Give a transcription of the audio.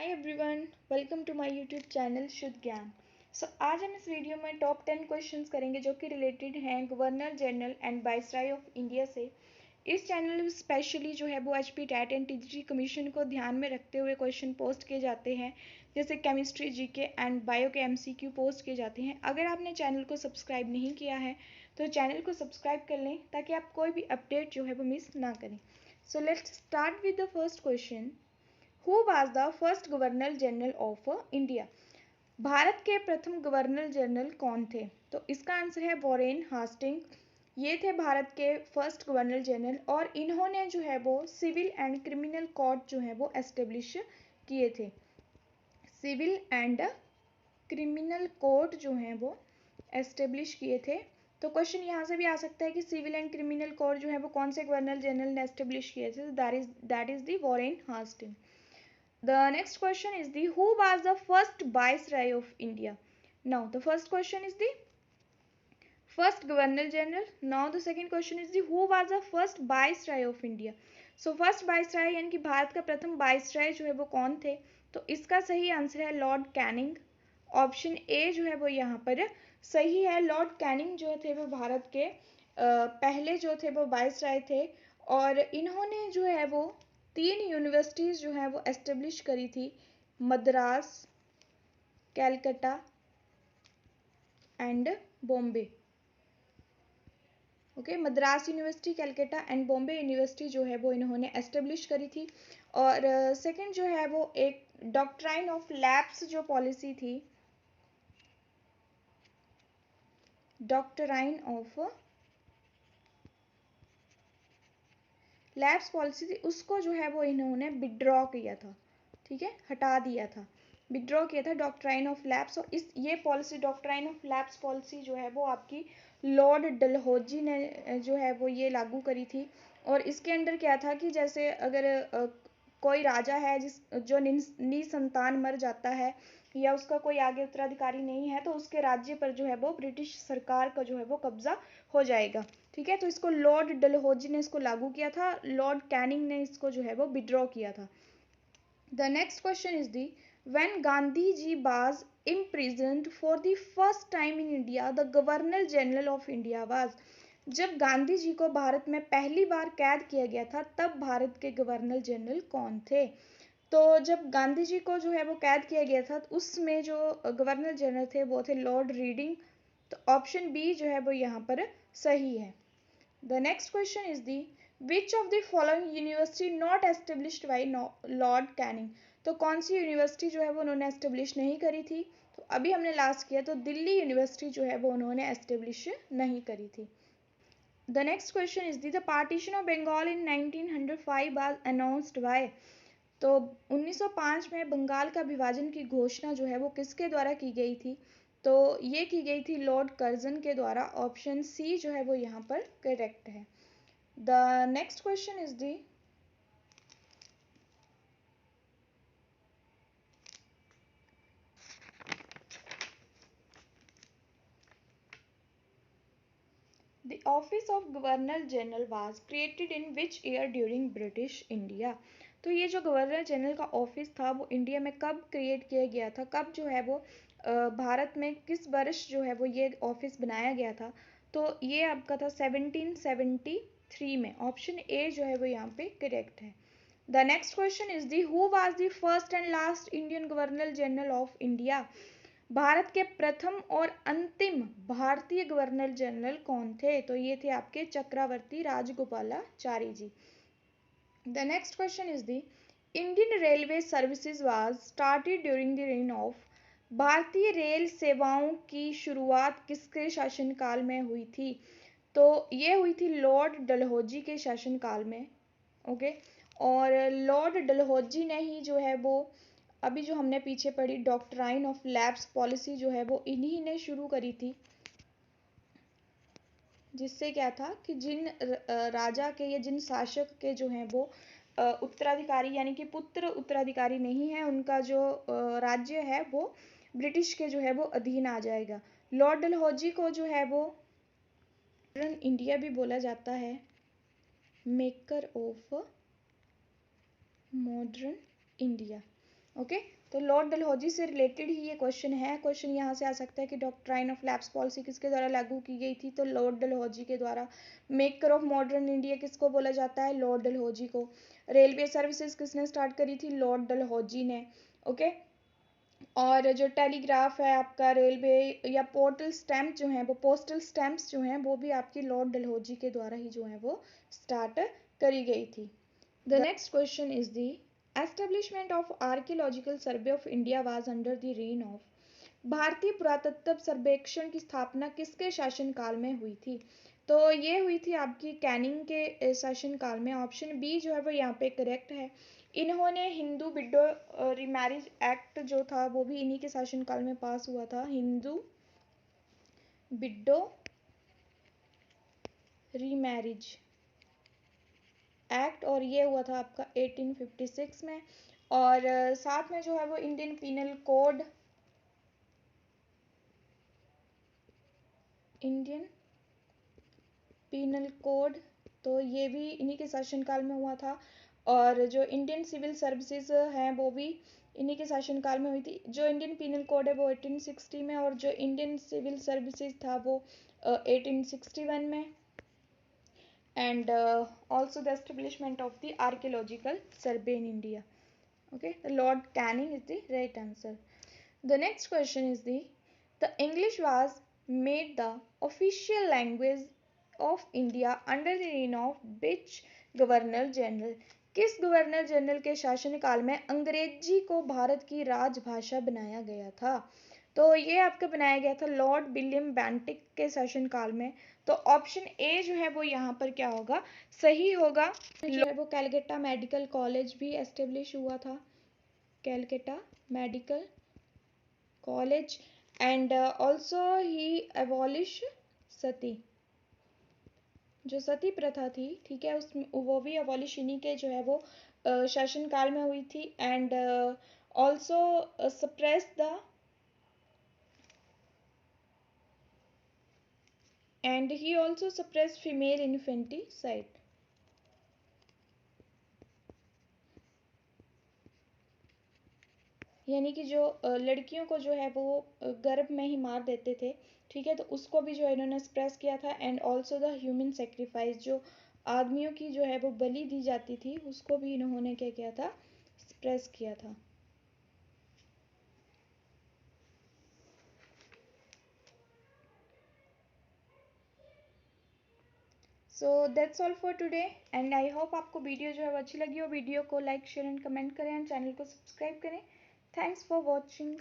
Everyone, welcome to my YouTube channel Shuddh Gyan. आज हम इस वीडियो में टॉप 10 क्वेश्चंस करेंगे जो कि रिलेटेड हैं governor general and viceroy of India से। इस चैनल में स्पेशली जो है वो HP TET and TGT commission को ध्यान में रखते हुए क्वेश्चन पोस्ट किए जाते हैं, जैसे केमिस्ट्री, जीके एंड बायो के एमसीक्यू पोस्ट किए जाते हैं। अगर आपने चैनल को सब्सक्राइब नहीं किया है तो चैनल को सब्सक्राइब कर लें ताकि आप कोई भी अपडेट जो है वो मिस ना करें। So let's start with the first question. Who was the first governor general of India? Bharat के प्रथम गवर्नर जनरल कौन थे? तो इसका आंसर है वॉरेन हास्टिंग। ये थे भारत के फर्स्ट गवर्नर जनरल और इन्होंने जो है वो सिविल एंड क्रिमिनल कोर्ट जो है वो एस्टेब्लिश किए थे। सिविल एंड क्रिमिनल कोर्ट जो है वो एस्टेब्लिश किए थे। तो क्वेश्चन यहाँ से भी आ सकता है कि सिविल एंड क्रिमिनल कोर्ट जो है वो कौन से गवर्नर जनरल ने एस्टेब्लिश किए थे? That is the Warren Hastings. The next question is the who was the first viceroy of India? Now the first question is the first governor general. Now the second question is the who was the first viceroy of India? So first viceroy यानी कि भारत का प्रथम viceroy जो है वो कौन थे? तो इसका सही आंसर है लॉर्ड कैनिंग। ऑप्शन ए जो है वो यहाँ पर सही है। लॉर्ड कैनिंग जो थे वो भारत के पहले जो थे वो वाइसराय थे और इन्होंने जो है वो 3 यूनिवर्सिटीज़ जो है वो एस्टेब्लिश करी थी, Madras, Calcutta and Bombay. Okay, Madras university, Calcutta and Bombay university जो है वो इन्होंने एस्टेब्लिश करी थी। और सेकंड जो है वो एक डॉक्ट्राइन ऑफ लैप्स जो पॉलिसी थी, डॉक्ट्राइन ऑफ लैब्स पॉलिसी थी, उसको जो है वो इन्होंने विड्रॉ किया था। ठीक है, हटा दिया था, विड्रॉ किया था डॉक्ट्राइन ऑफ लैब्स। और इस ये policy doctrine of labs policy जो है वो आपकी लॉर्ड डलहौजी ने जो है वो ये लागू करी थी। और इसके अंडर क्या था कि जैसे अगर कोई राजा है जो निसंतान मर जाता है या उसका कोई आगे उत्तराधिकारी नहीं है तो उसके राज्य पर जो है वो ब्रिटिश सरकार का जो है वो कब्जा हो जाएगा। ठीक है, तो इसको लॉर्ड डलहौजी ने इसको लागू किया था, लॉर्ड कैनिंग ने इसको जो है वो विड्रॉ किया था। The next question is the when Gandhi ji was imprisoned for the first time in India, the Governor General of India was? जब गांधी जी को भारत में पहली बार कैद किया गया था तब भारत के गवर्नर जनरल कौन थे? तो जब गांधी जी को जो है वो कैद किया गया था तो उसमें जो गवर्नर जनरल थे वो थे लॉर्ड रीडिंग। तो ऑप्शन बी जो है वो यहाँ पर सही है। The next question is the which of the following university not established by Lord Canning? तो कौन सी यूनिवर्सिटी जो है वो उन्होंने एस्टेब्लिश नहीं करी थी? तो अभी हमने लास्ट किया तो दिल्ली यूनिवर्सिटी जो है वो उन्होंने एस्टेब्लिश नहीं करी थी। The next question is the the partition of Bengal in 1905 was announced by? तो 1905 में बंगाल का विभाजन की घोषणा जो है वो किसके द्वारा की गई थी? तो ये की गई थी लॉर्ड कर्जन के द्वारा। ऑप्शन सी जो है वो यहाँ पर करेक्ट है। The next question is the the office of governor general was created in which year during British India? तो ये जो गवर्नर जनरल का ऑफिस था वो इंडिया में कब क्रिएट किया गया था, कब जो है वो भारत में किस वर्ष जो है वो ये ऑफिस बनाया गया था? तो ये आपका था 1773 में। ऑप्शन ए जो है वो यहाँ पे करेक्ट है। The next question is the who was the first and last Indian governor general of India? Bharat के प्रथम और अंतिम भारतीय गवर्नर जनरल कौन थे? तो ये थे आपके Chakravarti Rajagopalachari ji. The next question is the Indian railway services was started during the reign of? भारतीय रेल सेवाओं की शुरुआत किसके शासनकाल में हुई थी? तो ये हुई थी लॉर्ड डलहौजी के शासनकाल में। ओके, और लॉर्ड डलहौजी ने ही जो है वो अभी जो हमने पीछे पढ़ी डॉक्ट्राइन ऑफ लैब्स पॉलिसी जो है वो इन्हीं ने शुरू करी थी, जिससे क्या था कि जिन राजा के या जिन शासक के जो हैं वो उत्तराधिकारी यानी कि पुत्र उत्तराधिकारी नहीं है, उनका जो राज्य है वो ब्रिटिश के जो है वो अधीन आ जाएगा। लॉर्ड डलहौजी को जो है वो मॉडर्न इंडिया भी बोला जाता है, maker of modern India. Okay, तो लॉर्ड डलहौजी से रिलेटेड ही ये क्वेश्चन है। क्वेश्चन यहाँ से आ सकता है कि डॉक्ट्राइन ऑफ लैप्स पॉलिसी किसके द्वारा लागू की गई थी, तो लॉर्ड डलहौजी के द्वारा। मेकर ऑफ मॉडर्न इंडिया किसको बोला जाता है, लॉर्ड डलहौजी को। रेलवे सर्विसेज किसने स्टार्ट करी थी, लॉर्ड डलहौजी ने। ओके। और जो टेलीग्राफ है आपका, रेलवे या पोर्टल स्टैम्प जो है, वो पोस्टल स्टैम्प्स जो हैं वो भी आपकी लॉर्ड डलहौजी के द्वारा ही जो है वो स्टार्ट करी गई थी। The next question is the establishment of Archaeological Survey of India was under the reign of। भारतीय पुरातत्व सर्वेक्षण की स्थापना किसके शासनकाल में हुई थी, तो ये हुई थी आपकी कैनिंग के शासनकाल में। ऑप्शन बी जो है वो यहाँ पे करेक्ट है। इन्होंने हिंदू बिड्डो रिमैरिज एक्ट जो था वो भी इन्हीं के शासनकाल में पास हुआ था, हिंदू बिड्डो रीमैरिज एक्ट, और ये हुआ था आपका 1856 में। और साथ में जो है वो Indian penal code, Indian penal code, तो ये भी इन्हीं के शासनकाल में हुआ था। और जो इंडियन सिविल सर्विसेज हैं वो भी इन्हीं के शासनकाल में हुई थी। जो इंडियन पीनल कोड है वो 1860 में, और जो इंडियन सिविल सर्विसेज था वो 1861 में। And also the establishment of the archaeological survey in India. Okay, the Lord Canning is the right answer. The next question is the English was made the official language of India under the reign of which governor general। किस governor general के शासनकाल में अंग्रेजी को भारत की राजभाषा बनाया गया था, तो ये आपका बनाया गया था लॉर्ड विलियम बेंटिक के शासनकाल में। तो ऑप्शन ए जो है वो यहाँ पर क्या होगा, सही होगा। जो है वो कैलकटा मेडिकल कॉलेज भी एस्टेब्लिश हुआ था, Calcutta medical college. And also he abolish sati, जो सती प्रथा थी, ठीक है, उसमें वो भी एबॉलिश इन्हीं के जो है वो शासनकाल में हुई थी। And also suppress the and he also suppressed female infanticide। यानी कि जो लड़कियों को जो है वो गर्भ में ही मार देते थे, ठीक है, तो उसको भी जो है इन्होंने सप्रेस किया था। And also the human sacrifice, जो आदमियों की जो है वो बलि दी जाती थी, उसको भी इन्होंने क्या किया था, सप्रेस किया था। So that's all for today, and I hope आपको वीडियो जो है वो अच्छी लगी हो। वीडियो को लाइक शेयर एंड कमेंट करें, एंड चैनल को सब्सक्राइब करें। Thanks for watching.